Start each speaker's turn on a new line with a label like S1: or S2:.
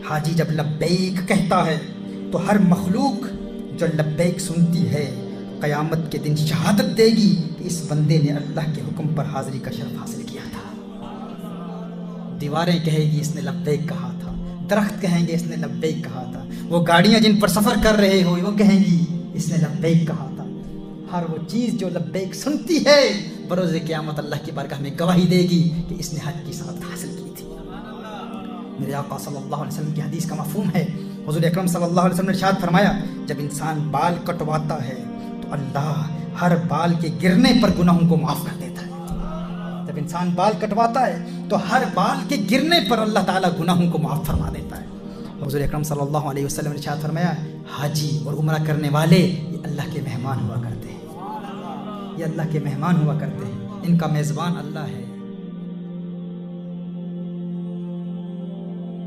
S1: हाजी जब लब्बैक कहता है तो हर मखलूक जो लब्बैक सुनती है क़यामत के दिन शहादत देगी कि इस बंदे ने अल्लाह के हुक्म पर हाज़िरी का शर्फ हासिल किया था। दीवारें कहेगी इसने लब्बैक कहा था, दरख्त कहेंगे इसने लब्बैक कहा था, वो गाड़ियाँ जिन पर सफ़र कर रहे हो वो कहेंगी इसने लब्बैक कहा था। हर वो चीज़ जो लब्बैक सुनती है बरोज़े क़यामत अल्लाह की बारगाह में गवाही देगी कि इसने हज की शहादत हासिल की थी। मेरे आका सल्लल्लाहु अलैहि वसल्लम की हदीस का मफ़हूम है, हुज़ूर अकरम सल्लल्लाहु अलैहि वसल्लम ने इरशाद फरमाया, जब इंसान बाल कटवाता है तो अल्लाह हर बाल के गिरने पर गुनाहों को माफ़ कर देता है। जब इंसान बाल कटवाता है तो हर बाल के गिरने पर अल्लाह ताला गुनाहों को माफ़ फरमा देता है। हुज़ूर अकरम सल्लल्लाहु अलैहि वसल्लम ने इरशाद फरमाया, हाजी और उम्रा करने वाले ये अल्लाह के मेहमान हुआ करते हैं, ये अल्लाह के मेहमान हुआ करते हैं, इनका मेज़बान अल्लाह है।